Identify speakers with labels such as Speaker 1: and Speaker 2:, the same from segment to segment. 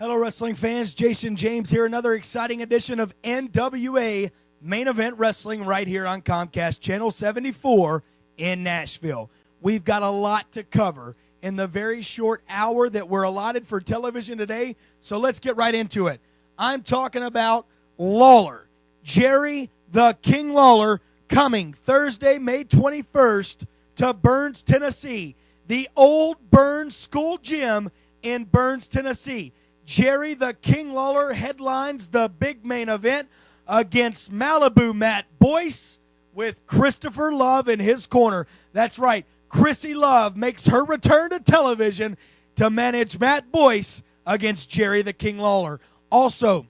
Speaker 1: Hello, wrestling fans. Jason James here. Another exciting edition of NWA Main Event Wrestling right here on Comcast Channel 74 in Nashville. We've got a lot to cover in the very short hour that we're allotted for television today, so let's get right into it. I'm talking about Lawler, Jerry the King Lawler, coming Thursday, May 21st to Burns, Tennessee, the old Burns School Gym in Burns, Tennessee. Jerry the King Lawler headlines the big main event against Malibu Matt Boyce with Christopher Love in his corner. That's right, Chrissy Love makes her return to television to manage Matt Boyce against Jerry the King Lawler. Also,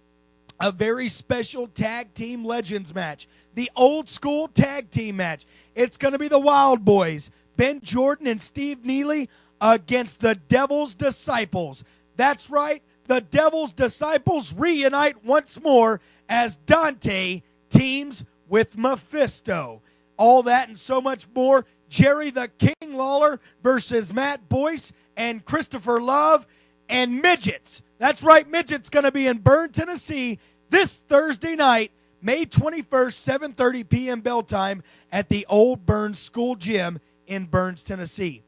Speaker 1: a very special tag team legends match, the old school tag team match. It's going to be the Wild Boys, Ben Jordan and Steve Neely, against the Devil's Disciples. That's right, the Devil's Disciples reunite once more as Dante teams with Mephisto. All that and so much more. Jerry the King Lawler versus Matt Boyce and Christopher Love and Midgets. That's right, Midgets going to be in Burns, Tennessee this Thursday night, May 21st, 7:30 p.m. bell time at the Old Burns School Gym in Burns, Tennessee.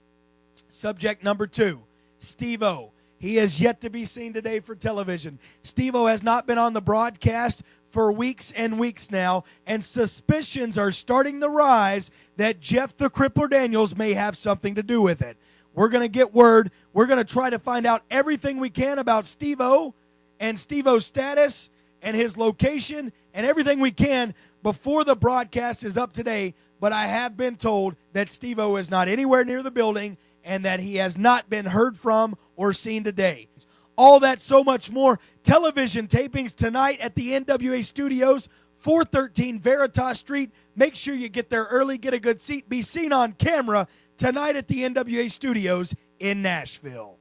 Speaker 1: Subject number 2, Steve-O. He has yet to be seen today for television. Steve-O has not been on the broadcast for weeks and weeks now, and suspicions are starting to rise that Jeff the Crippler Daniels may have something to do with it. We're going to get word. We're going to try to find out everything we can about Steve-O and Steve-O's status and his location and everything we can before the broadcast is up today. But I have been told that Steve-O is not anywhere near the building and that he has not been heard from or seen today. All that, so much more. Television tapings tonight at the NWA Studios, 413 Veritas Street. Make sure you get there early, get a good seat, be seen on camera tonight at the NWA Studios in Nashville.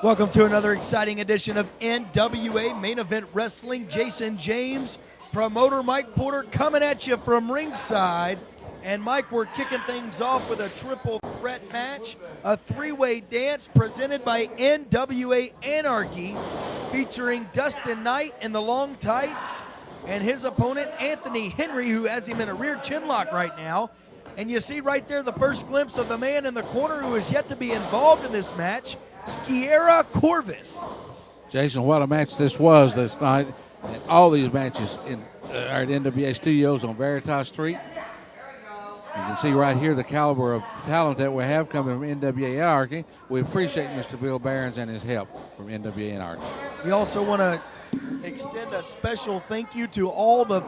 Speaker 1: Welcome to another exciting edition of NWA Main Event Wrestling. Jason James, promoter Mike Porter coming at you from ringside. And Mike, we're kicking things off with a triple threat match, a three-way dance presented by NWA Anarchy, featuring Dustin Knight in the long tights and his opponent Anthony Henry, who has him in a rear chinlock right now. And you see right there the first glimpse of the man in the corner who is yet to be involved in this match, Serra Corbus.
Speaker 2: Jason, what a match this was this night. And all these matches are at NWA Studios on Veritas Street. You can see right here the caliber of talent that we have coming from NWA Anarchy. We appreciate Mr. Bill Barons and his help from NWA Anarchy.
Speaker 1: We also want to extend a special thank you to all the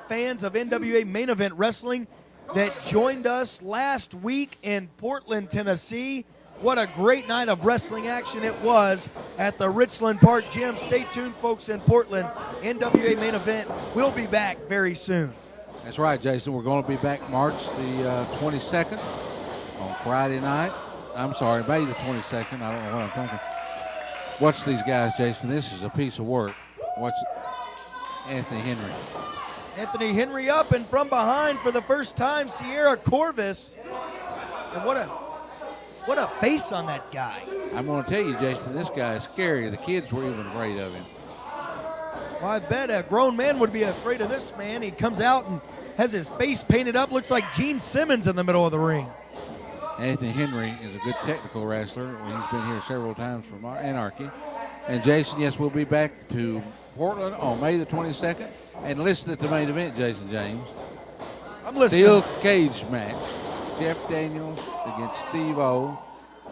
Speaker 1: fans of NWA Main Event Wrestling that joined us last week in Portland, Tennessee. What a great night of wrestling action it was at the Richland Park Gym. Stay tuned, folks, in Portland. NWA Main Event will be back very soon.
Speaker 2: That's right, Jason. We're going to be back March the 22nd on Friday night. I'm sorry, May the 22nd. I don't know what I'm thinking. Watch these guys, Jason. This is a piece of work. Watch Anthony Henry.
Speaker 1: Anthony Henry up and from behind for the first time, Serra Corbus. And what a face on that guy.
Speaker 2: I'm going to tell you, Jason, this guy is scary. The kids were even afraid of him.
Speaker 1: Well, I bet a grown man would be afraid of this man. He comes out and has his face painted up, looks like Gene Simmons in the middle of the ring.
Speaker 2: Anthony Henry is a good technical wrestler. He's been here several times from our Anarchy. And Jason, yes, we'll be back to Portland on May the 22nd. And listen to the main event, Jason James.
Speaker 1: I'm listening.
Speaker 2: Steel cage match. Jeff Daniels against Steve-O.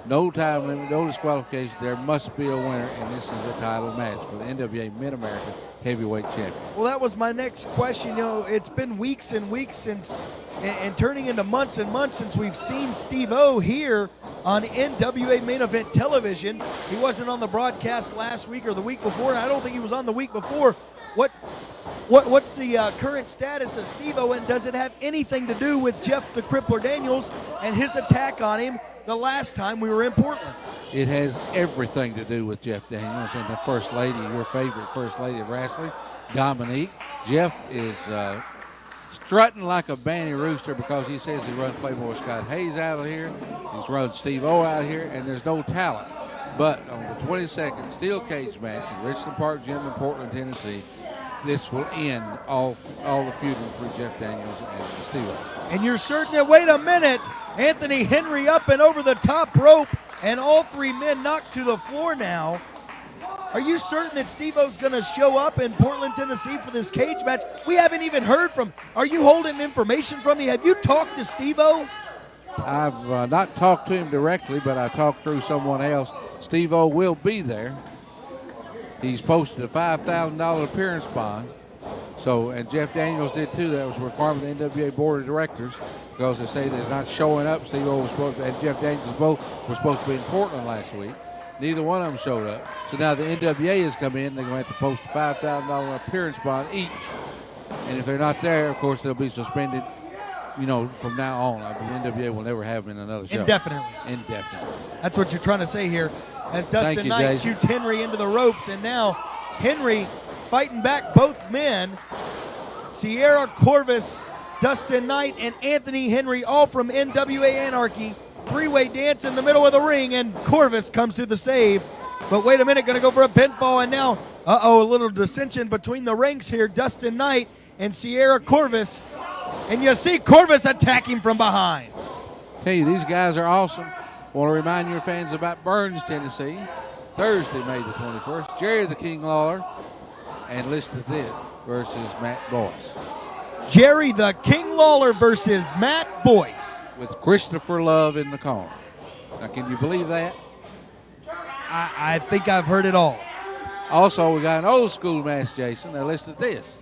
Speaker 2: No time limit, no disqualification. There must be a winner, and this is a title match for the NWA Mid-America Heavyweight Champion.
Speaker 1: Well, that was my next question. You know, it's been weeks and weeks since, and turning into months and months since we've seen Steve-O here on NWA Main Event Television. He wasn't on the broadcast last week or the week before, and I don't think he was on the week before. What's the current status of Steve-O, and does it have anything to do with Jeff the Crippler Daniels and his attack on him the last time we were in Portland?
Speaker 2: It has everything to do with Jeff Daniels and the First Lady, your favorite First Lady of wrestling, Dominique. Jeff is strutting like a banty rooster because he says he runs Playboy Scott Hayes out of here. He's run Steve-O out of here, and there's no talent. But on the 22nd steel cage match in Richland Park Gym in Portland, Tennessee, this will end all the feuding for Jeff Daniels and Steve-O.
Speaker 1: And you're certain that, wait a minute, Anthony Henry up and over the top rope, and all three men knocked to the floor now. Are you certain that Steve-O's going to show up in Portland, Tennessee for this cage match? We haven't even heard from. Are you holding information from me? Have you talked to Steve-O?
Speaker 2: I've not talked to him directly, but I talked through someone else. Steve-O will be there. He's posted a $5,000 appearance bond. So, and Jeff Daniels did too. That was a requirement of the NWA Board of Directors because they say they're not showing up. Steve-O was supposed to, and Jeff Daniels both were supposed to be in Portland last week. Neither one of them showed up. So now the NWA has come in. They're going to have to post a $5,000 appearance bond each. And if they're not there, of course, they'll be suspended, from now on. The NWA will never have them in another show.
Speaker 1: Indefinitely. That's what you're trying to say here. As Dustin Knight shoots Henry into the ropes, and now Henry fighting back both men. Serra Corbus, Dustin Knight, and Anthony Henry, all from NWA Anarchy. Three-way dance in the middle of the ring, and Corbus comes to the save. But wait a minute, going to go for a pinfall, and now, a little dissension between the ranks here. Dustin Knight and Serra Corbus. And you see Corbus attacking from behind.
Speaker 2: Tell you, these guys are awesome. Want to remind your fans about Burns, Tennessee, Thursday, May the 21st. Jerry the King Lawler and Listed This versus Matt Boyce.
Speaker 1: Jerry the King Lawler versus Matt Boyce.
Speaker 2: With Christopher Love in the corner. Now, can you believe that?
Speaker 1: I think I've heard it all.
Speaker 2: Also, we got an old school match, Jason. Now, listen to this.